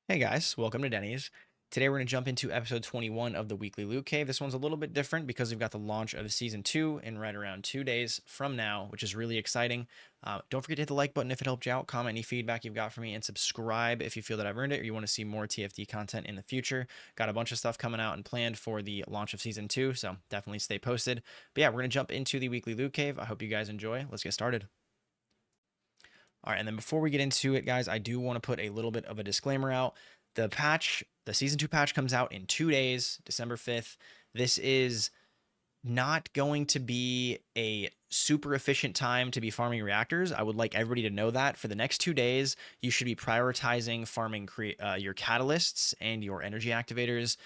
Hey guys, welcome to Denny's. Today we're going to jump into episode 21 of the Weekly Loot Cave. This one's a little bit different because we've got the launch of season 2 in right around 2 days from now, which is really exciting. Don't forget to hit the like button if it helped you out, comment any feedback you've got for me, and subscribe if you feel that I've earned it or you want to see more TFD content in the future. Got a bunch of stuff coming out and planned for the launch of season 2, so definitely stay posted. But yeah, we're going to jump into the Weekly Loot Cave. I hope you guys enjoy. Let's get started. All right, and then before we get into it, guys, I do want to put a little bit of a disclaimer out. The season 2 patch comes out in 2 days, December 5th. This is not going to be a super efficient time to be farming reactors. I would like everybody to know that for the next 2 days, you should be prioritizing farming your catalysts and your energy activators.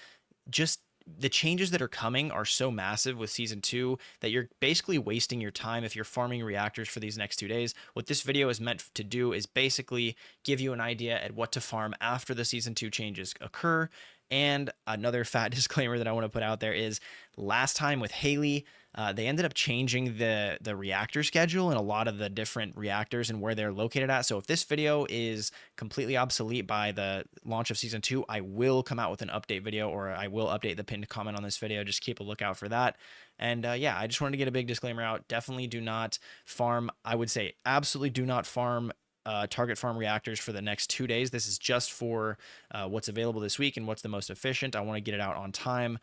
Just the changes that are coming are so massive with season 2 that you're basically wasting your time if you're farming reactors for these next 2 days. What this video is meant to do is basically give you an idea at what to farm after the season 2 changes occur. And another fat disclaimer that I want to put out there is last time with Haley, they ended up changing the reactor schedule and a lot of the different reactors and where they're located at. So if this video is completely obsolete by the launch of season 2, I will come out with an update video, or I will update the pinned comment on this video. Just keep a lookout for that. And yeah, I just wanted to get a big disclaimer out. Definitely do not farm. I would say absolutely do not farm target farm reactors for the next 2 days. This is just for what's available this week and what's the most efficient. I want to get it out on time.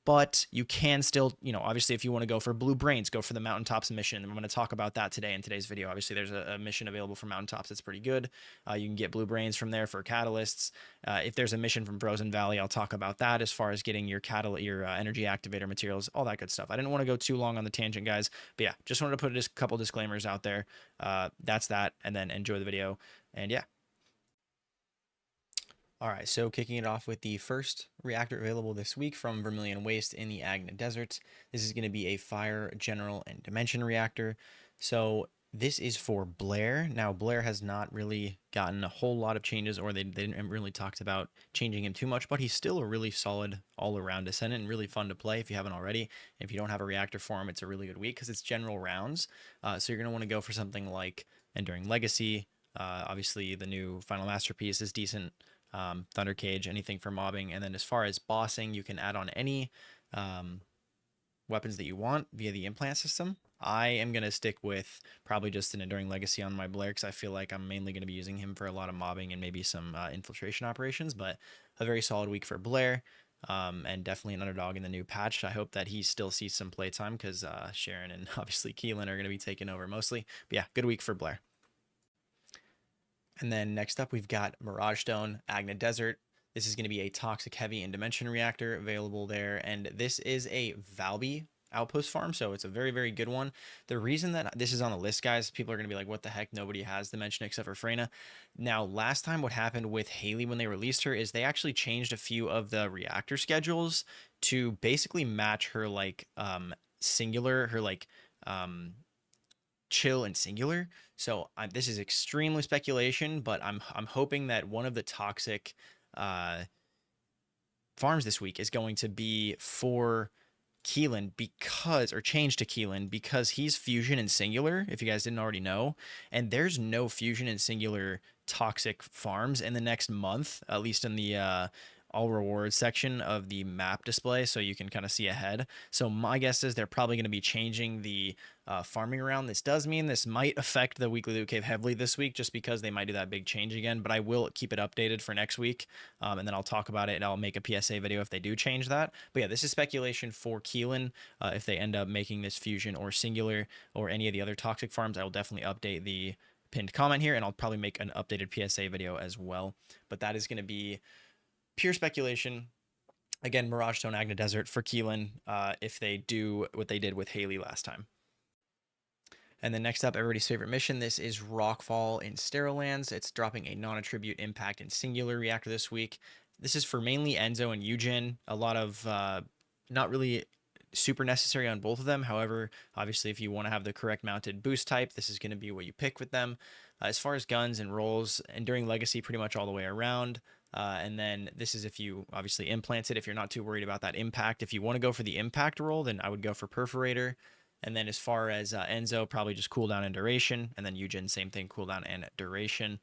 But you can still, obviously, if you want to go for blue brains, go for the mountaintops mission. I'm going to talk about that today in today's video. Obviously, there's a mission available for mountaintops that's pretty good. You can get blue brains from there for catalysts. If there's a mission from Frozen Valley, I'll talk about that as far as getting your energy activator materials, all that good stuff. I didn't want to go too long on the tangent, guys. But yeah, just wanted to put a couple disclaimers out there. That's that, and then enjoy the video. And yeah. All right, so kicking it off with the first reactor available this week from Vermilion Waste in the Agna Deserts. This is going to be a Fire, General, and Dimension reactor. So this is for Blair. Now, Blair has not really gotten a whole lot of changes, or they didn't really talked about changing him too much, but he's still a really solid all-around Descendant and really fun to play if you haven't already. If you don't have a reactor for him, it's a really good week because it's general rounds. So you're going to want to go for something like Enduring Legacy. Obviously, the new Final Masterpiece is decent. Thunder Cage, anything for mobbing. And then as far as bossing, you can add on any weapons that you want via the implant system. I am going to stick with probably just an Enduring Legacy on my Blair because I feel like I'm mainly going to be using him for a lot of mobbing and maybe some infiltration operations, but a very solid week for Blair. And definitely an underdog in the new patch. I hope that he still sees some playtime because Sharon and obviously Keelan are going to be taking over mostly. But yeah, good week for Blair. And then next up, we've got Mirage Stone, Agna Desert. This is going to be a toxic heavy in dimension reactor available there. And this is a Valby outpost farm, so it's a very, very good one. The reason that this is on the list, guys, people are going to be like, what the heck? Nobody has dimension except for Freyna. Now, last time what happened with Haley when they released her is they actually changed a few of the reactor schedules to basically match her like singular, her like chill and singular. So this is extremely speculation, but I'm hoping that one of the toxic farms this week is going to be for Keelan or change to Keelan because he's fusion and singular, if you guys didn't already know. And there's no fusion and singular toxic farms in the next month, at least in the all rewards section of the map display, so you can kind of see ahead. So my guess is they're probably going to be changing the farming around. This does mean this might affect the weekly loot cave heavily this week just because they might do that big change again, but I will keep it updated for next week, and then I'll talk about it and I'll make a PSA video if they do change that. But yeah, this is speculation for Keelan. If they end up making this fusion or singular or any of the other toxic farms, I will definitely update the pinned comment here, and I'll probably make an updated PSA video as well. But that is going to be pure speculation. Again, Mirage Stone Agna Desert for Keelan if they do what they did with Haley last time. And then next up, everybody's favorite mission. This is Rockfall in Sterile Lands. It's dropping a non-attribute impact and singular reactor this week. This is for mainly Enzo and Yujin. A lot of not really super necessary on both of them. However, obviously, if you want to have the correct mounted boost type, this is going to be what you pick with them. As far as guns and rolls, Enduring Legacy pretty much all the way around. And then this is if you obviously implant it, if you're not too worried about that impact. If you want to go for the impact roll, then I would go for Perforator. And then as far as Enzo, probably just cooldown and duration. And then Yujin, same thing, cooldown and duration.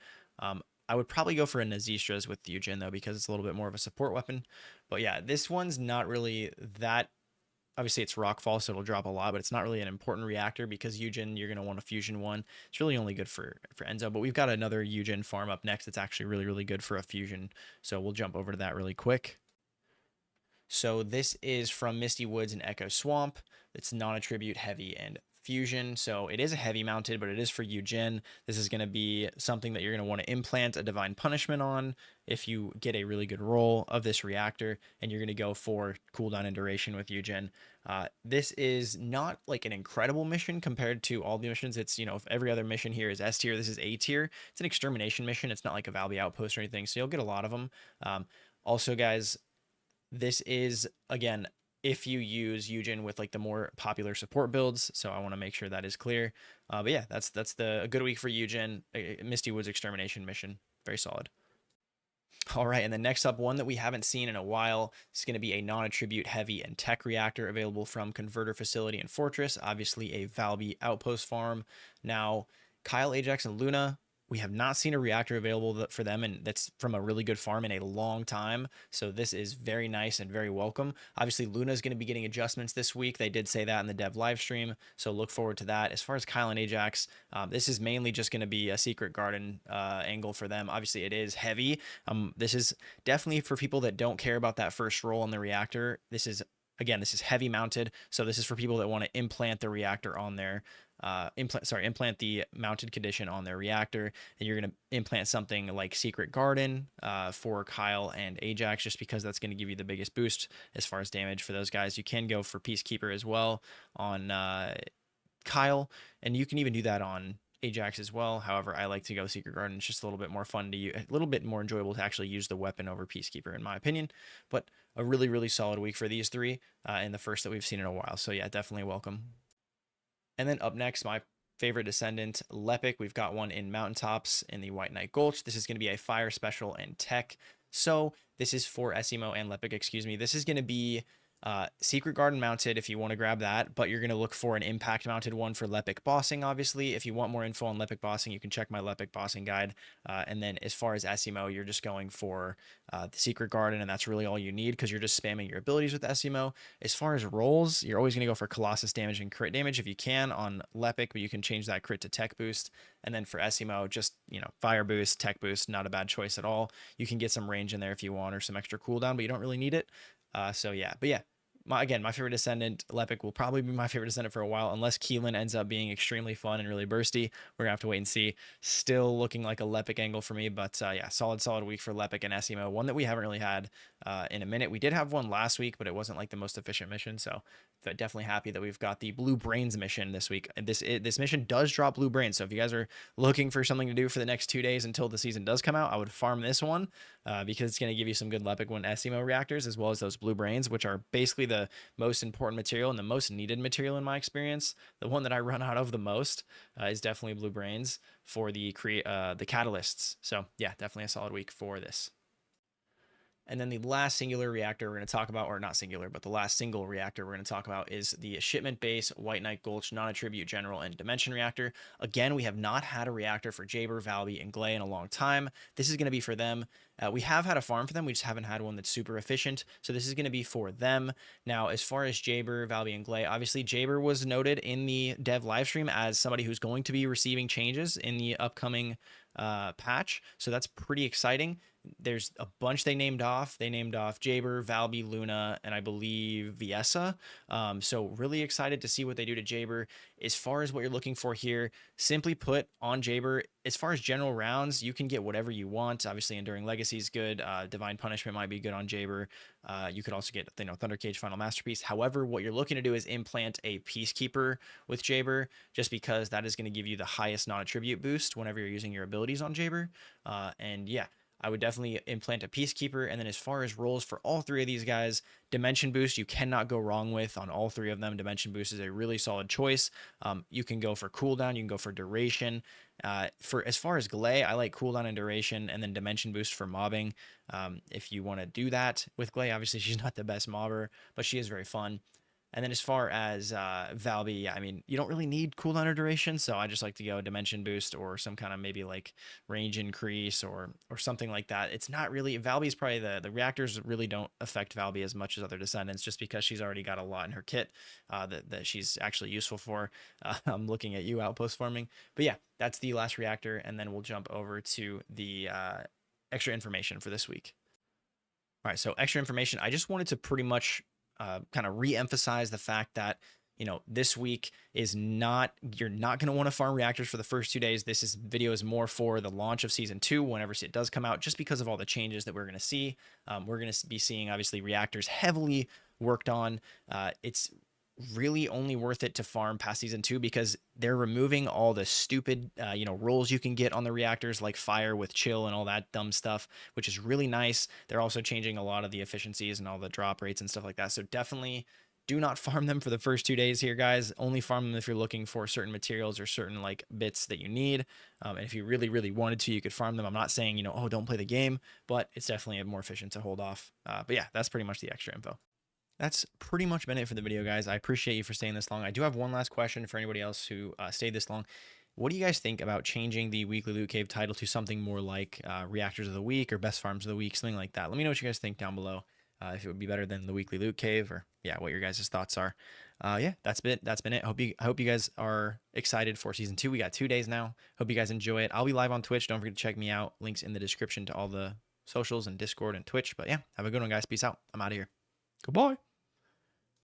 I would probably go for a Nazistra's with Yujin though, because it's a little bit more of a support weapon. But yeah, this one's not really that. Obviously, it's rockfall, so it'll drop a lot, but it's not really an important reactor because Yujin, you're going to want a fusion one. It's really only good for Enzo, but we've got another Yujin farm up next. It's actually really, really good for a fusion. So we'll jump over to that really quick. So this is from Misty Woods and Echo Swamp. It's non-attribute, heavy, and fusion. So it is a heavy mounted, but it is for Yujin. This is going to be something that you're going to want to implant a divine punishment on if you get a really good roll of this reactor, and you're going to go for cooldown and duration with Yujin. This is not like an incredible mission compared to all the missions. It's, if every other mission here is S tier, this is A tier. It's an extermination mission. It's not like a Valby outpost or anything, so you'll get a lot of them. Also, guys, this is, again, if you use Yujin with like the more popular support builds, so I want to make sure that is clear. But yeah, that's a good week for Yujin. Misty Woods extermination mission, very solid. All right, and the next up, one that we haven't seen in a while, is going to be a non-attribute heavy and tech reactor available from Converter Facility and Fortress, obviously a Valby outpost farm. Now, Kyle, Ajax, and Luna, we have not seen a reactor available for them, and that's from a really good farm in a long time. So this is very nice and very welcome. Obviously, Luna is going to be getting adjustments this week. They did say that in the dev live stream, so look forward to that. As far as Kyle and Ajax, this is mainly just going to be a secret garden angle for them. Obviously, it is heavy. This is definitely for people that don't care about that first roll on the reactor. This is heavy mounted, so this is for people that want to implant the reactor on their implant the mounted condition on their reactor, and you're going to implant something like Secret Garden for Kyle and Ajax, just because that's going to give you the biggest boost as far as damage for those guys. You can go for Peacekeeper as well on Kyle, and you can even do that on Ajax as well. However, I like to go Secret Garden. It's just a little bit more fun to use, a little bit more enjoyable to actually use the weapon over Peacekeeper, in my opinion. But a really, really solid week for these three, and the first that we've seen in a while. So yeah, definitely welcome. And then up next, my favorite Descendant, Lepic. We've got one in Mountaintops in the White Knight Gulch. This is going to be a fire special and tech. So this is for Esiemo and Lepic, excuse me. This is going to be Secret Garden mounted if you want to grab that, but you're going to look for an impact mounted one for Lepic bossing, obviously. If you want more info on Lepic bossing, you can check my Lepic bossing guide. And then as far as Esiemo, you're just going for the Secret Garden, and that's really all you need because you're just spamming your abilities with Esiemo. As far as rolls, you're always going to go for Colossus damage and crit damage if you can on Lepic, but you can change that crit to tech boost. And then for Esiemo, just, fire boost, tech boost, not a bad choice at all. You can get some range in there if you want, or some extra cooldown, but you don't really need it. So yeah, but yeah, my favorite Descendant, Lepic, will probably be my favorite Descendant for a while, unless Keelan ends up being extremely fun and really bursty. We're gonna have to wait and see. Still looking like a Lepic angle for me, but yeah, solid week for Lepic and Esiemo. One that we haven't really had in a minute. We did have one last week, but it wasn't like the most efficient mission, so definitely happy that we've got the Blue Brains mission this week. And this mission does drop Blue Brains, so if you guys are looking for something to do for the next 2 days until the season does come out, I would farm this one because it's going to give you some good Lepic One Esiemo reactors, as well as those Blue Brains, which are basically the most important material and the most needed material in my experience. The one that I run out of the most is definitely Blue Brains for the catalysts. So yeah, definitely a solid week for this. And then the last singular reactor we're going to talk about, or not singular, but the last single reactor we're going to talk about is the Shipment Base, White Knight Gulch, Non-Attribute General, and Dimension Reactor. Again, we have not had a reactor for Jayber, Valby, and Gley in a long time. This is going to be for them. We have had a farm for them. We just haven't had one that's super efficient. So this is going to be for them. Now, as far as Jayber, Valby, and Gley, obviously Jayber was noted in the dev livestream as somebody who's going to be receiving changes in the upcoming patch. So that's pretty exciting. There's a bunch they named off. They named off Jayber, Valby, Luna, and I believe Viessa. So really excited to see what they do to Jayber. As far as what you're looking for here, simply put, on Jayber, as far as general rounds, you can get whatever you want. Obviously, Enduring Legacy is good. Divine Punishment might be good on Jayber. You could also get, Thunder Cage Final Masterpiece. However, what you're looking to do is implant a Peacekeeper with Jayber, just because that is going to give you the highest non-attribute boost whenever you're using your abilities on Jayber. And yeah, I would definitely implant a Peacekeeper. And then as far as rolls for all three of these guys, Dimension Boost, you cannot go wrong with on all three of them. Dimension Boost is a really solid choice. You can go for cooldown, you can go for duration. For as far as Gley, I like cooldown and duration, and then Dimension Boost for mobbing. If you want to do that with Gley, obviously she's not the best mobber, but she is very fun. And then as far as Valby, yeah, I mean, you don't really need cooldown or duration, so I just like to go dimension boost or some kind of maybe like range increase or something like that. It's not really Valby's probably the reactors really don't affect Valby as much as other descendants, just because she's already got a lot in her kit that she's actually useful for. I'm looking at you outpost farming, but yeah, that's the last reactor, and then we'll jump over to the extra information for this week. All right, so extra information. I just wanted to pretty much kind of re-emphasize the fact that this week is not you're not going to want to farm reactors for the first 2 days. Video is more for the launch of season 2 whenever it does come out, just because of all the changes that we're going to see. We're going to be seeing obviously reactors heavily worked on. It's really only worth it to farm past season 2 because they're removing all the stupid rolls you can get on the reactors, like fire with chill and all that dumb stuff, which is really nice. They're also changing a lot of the efficiencies and all the drop rates and stuff like that, so definitely do not farm them for the first 2 days here, guys. Only farm them if you're looking for certain materials or certain like bits that you need. And if you really wanted to, you could farm them. I'm not saying oh, don't play the game, but it's definitely more efficient to hold off. But yeah, that's pretty much the extra info. That's pretty much been it for the video, guys. I appreciate you for staying this long. I do have one last question for anybody else who stayed this long. What do you guys think about changing the weekly loot cave title to something more like reactors of the week or best farms of the week, something like that? Let me know what you guys think down below. If it would be better than the weekly loot cave, or yeah, what your guys' thoughts are. Yeah, that's been it. I hope you guys are excited for season 2. We got 2 days now. Hope you guys enjoy it. I'll be live on Twitch. Don't forget to check me out. Links in the description to all the socials and Discord and Twitch. But yeah, have a good one, guys. Peace out. I'm out of here. Goodbye.